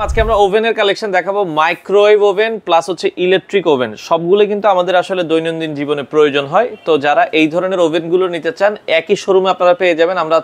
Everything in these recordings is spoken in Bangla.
আজকে আমরা ওভেনের কালেকশন দেখাবো, মাইক্রোওয়েভ ওভেন প্লাস হচ্ছে ইলেকট্রিক ওভেন। সবগুলো কিন্তু আমাদের আসলে দৈনন্দিন জীবনে প্রয়োজন হয়। তো যারা এই ধরনের ওভেনগুলো নিতে চান একই শোরুমে আপনারা পেয়ে যাবেন। আমরা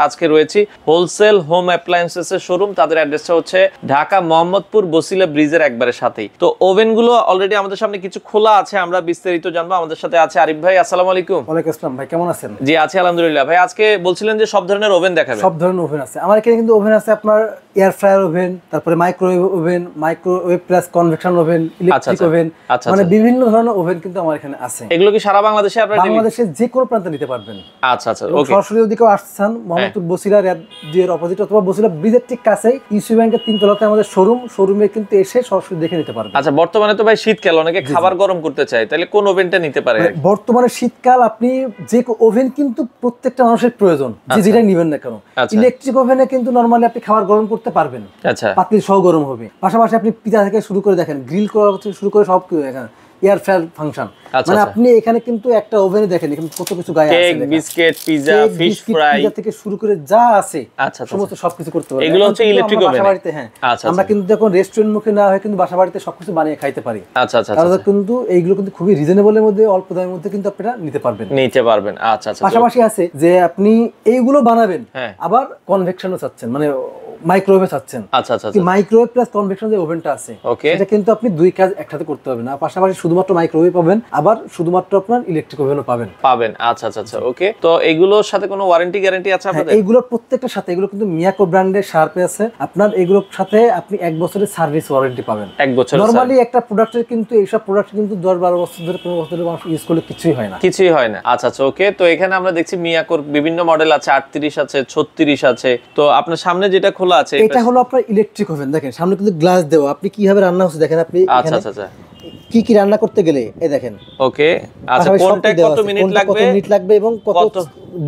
আজকে রয়েছি হোলসেল হোম অ্যাপ্লায়েন্সেস এর শোরুম। তাদের অ্যাড্রেসটা হচ্ছে ঢাকা মোহাম্মদপুর বসিলা ব্রিজের একবারে সাথেই। তো ওভেনগুলো অলরেডি আমাদের সামনে কিছু খোলা আছে, আমরা বিস্তারিত জানবো। আমাদের সাথে আছে আরিফ ভাই। আসসালামু আলাইকুম। ওয়ালাইকুম আসসালাম ভাই, কেমন আছেন? জি আছি আলহামদুলিল্লাহ। ভাই আজকে বলছিলেন যে সব ধরনের ওভেন দেখাবেন। সব ধরনের ওভেন আছে আমার এখানে, কিন্তু ওভেন আছে আপনার এয়ার ফ্রায়ার ওভেন, তারপরে microwave oven, microwave plus convection oven, electric oven, মানে বিভিন্ন ধরনের ওভেন কিন্তু আমার এখানে আছে। এগুলো কি সারা বাংলাদেশে আপনারা বাংলাদেশের যে কোনো প্রান্তে নিতে পারবেন। আচ্ছা আচ্ছা, ওকে। সরাসরি যদি কেউ আসছেন মোহাম্মদপুর বসিলা এর অপোজিট অথবা বসিলা ব্রিজের ঠিক কাছেই ইউসি ব্যাংকের 3 তলাতে আমাদের শোরুমে কিন্তু এসে সরাসরি দেখে নিতে পারবেন। আচ্ছা, বর্তমানে তো ভাই শীতকাল, অনেকে খাবার গরম করতে চায়, তাহলে কোন ওভেনটা নিতে পারে? বর্তমানে শীতকাল, আপনি যে ওভেন কিন্তু প্রত্যেকটা মানুষের প্রয়োজন, যেটাই নেবেন না কেন। ইলেকট্রিক ওভেনে কিন্তু নরমালি আপনি খাবার গরম করতে পারবেন, আচ্ছা, পাতিল সহ গরম হবে। পাশাপাশি আপনি পিজা থেকে শুরু করে দেখেন, গ্রিল করা থেকে শুরু করে সব কিছু দেখেন, এয়ার ফ্রায়ার ফাংশন। মানে আপনি এখানে কিন্তু একটা ওভেনে দেখেন এখানে কত কিছু গায়ে আছে, cake, biscuit, pizza, fish fry থেকে শুরু করে যা আছে সমস্ত সবকিছু করতে পারবেন। এগুলো হচ্ছে ইলেকট্রিক ওভেন। বাসাবাড়িতে হ্যাঁ, আমরা কিন্তু যখন রেস্টুরেন্ট মুখে না হয় কিন্তু বাসাবাড়িতে সবকিছু বানিয়ে খাইতে পারি। আচ্ছা আচ্ছা, তাহলে কিন্তু এইগুলো কিন্তু খুবই রিজনেবলের মধ্যে, অল্প দামের মধ্যে কিন্তু আপনারা নিতে পারবেন। আচ্ছা আচ্ছা। পাশাপাশি আছে যে আপনি এইগুলো বানাবেন, আবার কনভেকশনও চাচ্ছেন, মানে মাইক্রোওয়েভে চাচ্ছেন। আচ্ছা আচ্ছা, মাইক্রোওয়েভ প্লাস কনভেকশন যে ওভেনটা আছে এটা কিন্তু আপনি দুই কাজ একসাথে করতে পারবেন। আর পাশাপাশি শুধুমাত্র মাইক্রোওয়েভ পাবেন, আবার শুধুমাত্র আপনার ইলেকট্রিক ওভেনও পাবেন। আচ্ছা আচ্ছা আচ্ছা, ওকে। তো এগুলোর সাথে কোনো ওয়ারেন্টি গ্যারান্টি আছে আপনাদের? এইগুলোর প্রত্যেকটার সাথে, এগুলো কিন্তু মিয়াকো ব্র্যান্ডের শার্পে আছে, আপনার এগুলোর সাথে আপনি 1 বছরের সার্ভিস ওয়ারেন্টি পাবেন। 1 বছর। নরমালি একটা প্রোডাক্টের কিন্তু এইসব প্রোডাক্ট কিন্তু 10-12 বছর ধরে 15 বছর ধরে মানুষ ইউজ করলে কিছুই হয় না। আচ্ছা আচ্ছা, ওকে। তো এখানে আমরা দেখছি মিয়াকোর বিভিন্ন মডেল আছে, 38 আছে, 36 আছে। তো আপনার সামনে যেটা খোলা আছে এটা হলো আপনার ইলেকট্রিক ওভেন। দেখেন সামনে কিন্তু গ্লাস দেওয়া, আপনি কিভাবে রান্না হচ্ছে দেখেন। আপনি আচ্ছা আচ্ছা আচ্ছা, কি রান্না করতে গেলে এই দেখেন, ওকে। আচ্ছা, কোনটা কত মিনিট লাগবে এবং কত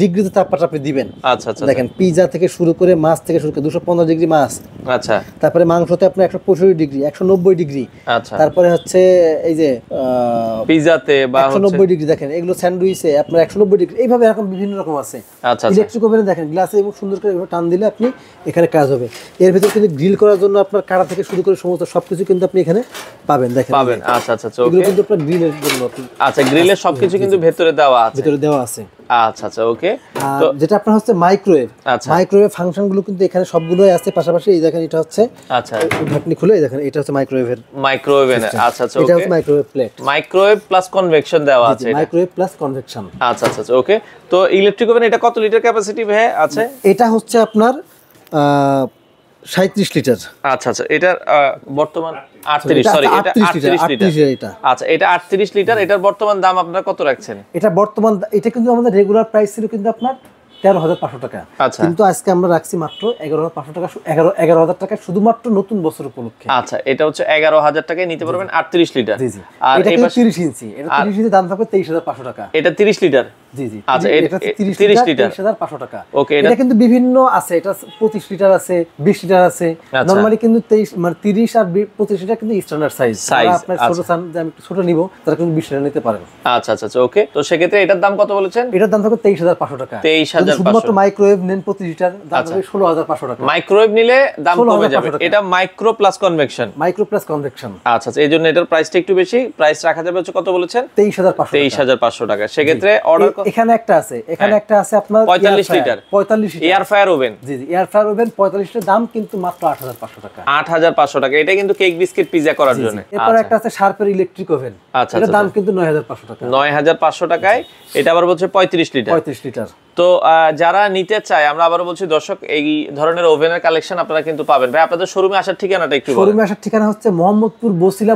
ডিগ্রিতে তাপমাত্রা আপনি দিবেন। আচ্ছা আচ্ছা, দেখেন পিজা থেকে শুরু করে মাছ থেকে শুরু করে 215 ডিগ্রি মাছ। আচ্ছা, তারপরে মাংসতে আপনার 165 ডিগ্রি, 190 ডিগ্রি। আচ্ছা, তারপরে হচ্ছে এই যে পিজাতে বা 190 ডিগ্রি। দেখেন এগুলো স্যান্ডউইচে আপনার 190 ডিগ্রি, এইভাবে এরকম বিভিন্ন রকম আছে। আচ্ছা, ইলেকট্রিক ওভেনে দেখেন গ্লাসে এবং সুন্দর করে টান দিলে আপনি এখানে কাজ হবে। এর ভিতরে কিন্তু গ্রিল করার জন্য আপনার কাটা থেকে শুরু করে সমস্ত সবকিছু কিন্তু আপনি এখানে পাবেন। দেখেন পাবেন। আচ্ছা আচ্ছা, এগুলো কিন্তু আপনার গ্রিলের জন্য। আচ্ছা, গ্রিলের সবকিছু কিন্তু ভেতরে দেওয়া আছে। আচ্ছা আচ্ছা, ওকে। তো যেটা আপনার হচ্ছে মাইক্রোওয়েভ, মাইক্রোওয়েভ ফাংশনগুলো কিন্তু এখানে সবগুলোই আছে। পাশাপাশি এই দেখেন এটা হচ্ছে, আচ্ছা, ঢাকনি খুলে দেখেন এটা হচ্ছে মাইক্রোওয়েভের। আচ্ছা আচ্ছা, এটা হচ্ছে microwave plate, microwave plus convection দেওয়া আছে। Microwave plus convection. আচ্ছা আচ্ছা, ওকে। তো ইলেকট্রিক ওভেন এটা কত লিটার ক্যাপাসিটি ভাই আছে? এটা হচ্ছে আপনার 37 লিটার। আচ্ছা আচ্ছা, এটার বর্তমান 38, সরি এটা 38 লিটার। আচ্ছা, এটা 38 লিটার। এটার বর্তমান দাম আপনারা কত রাখছেন? এটা কিন্তু আমাদের রেগুলার প্রাইস ছিল কিন্তু আপনার 13,500 টাকা, কিন্তু আজকে আমরা রাখছি মাত্র 11,500 টাকা, 11,000 টাকা শুধুমাত্র নতুন বছর উপলক্ষে। আচ্ছা, এটা হচ্ছে 11,000 টাকায় নিতে পারবেন 38 লিটার। আর এটা 30 ইঞ্চি, এটা 30 ইঞ্চি দাম থাকবে 23,500 টাকা। এটা 30 লিটার। জি জি, আচ্ছা, এটা 30 লিটার 23,500 টাকা। ওকে। এটা কিন্তু বিভিন্ন আছে, এটা 25 লিটার আছে, 20 লিটার আছে। নরমালি কিন্তু 23 মানে 30 আর 25 লিটার কিন্তু স্ট্যান্ডার্ড সাইজ। আপনার ছোট চান যে আমি ছোট নিব, তারা কিন্তু 20 লিটার নিতে পারেন। আচ্ছা আচ্ছা, ওকে। তো সেক্ষেত্রে এটার দাম কত বলেছেন? এটার দাম থাকবে 23,500 টাকা। 23,500। শুধুমাত্র মাইক্রোওয়েভ নেন 25 লিটার, দাম হবে 16,500 টাকা। মাইক্রোওয়েভ নিলে দাম কমে যাবে। এটা মাইক্রো প্লাস কনভেকশন। আচ্ছা আচ্ছা, এইজন্য এটার প্রাইসটা একটু বেশি। প্রাইস রাখা যাবে হচ্ছে কত বলেছেন? 23,500 টাকা। সেক্ষেত্রে অর্ডার এখানে একটা আছে আপনার 45 লিটার এয়ার ফ্রায়ার ওভেন। জি জি, এয়ার ফ্রায়ার ওভেন 45 লিটার, দাম কিন্তু মাত্র 8,500 টাকা। 8,500 টাকা। এটা কিন্তু কেক, বিস্কিট, পিজা করার জন্য। এরপর একটা আছে শার্পের ইলেকট্রিক ওভেন। আচ্ছা, এটার দাম কিন্তু 9,500 টাকা। 9,500 টাকায়। এটা আবার বলছে 35 লিটার। তো যারা নিতে চায়, আমরা আবার বলছি দর্শক, এই ধরনের ওভেনের কালেকশন আপনারা কিন্তু পাবেন। ভাই আপনাদের শোরুমে আসার ঠিকানাটা একটু বলুন। শোরুমে আসার ঠিকানা হচ্ছে মোহাম্মদপুর বসিলা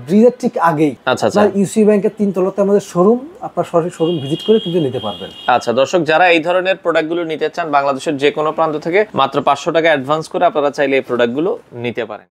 ব্রিজের ঠিক আগেই। আচ্ছা আচ্ছা, ইউসি ব্যাংকের 3 তলাতে আমাদের শোরুম। আপনারা সরাসরি শোরুম ভিজিট করে কিন্তু নিতে পারবেন। আচ্ছা দর্শক, যারা এই ধরনের প্রোডাক্টগুলো নিতে চান বাংলাদেশের যে কোনো প্রান্ত থেকে, মাত্র 500 টাকা অ্যাডভান্স করে আপনারা চাইলে এই প্রোডাক্টগুলো নিতে পারেন।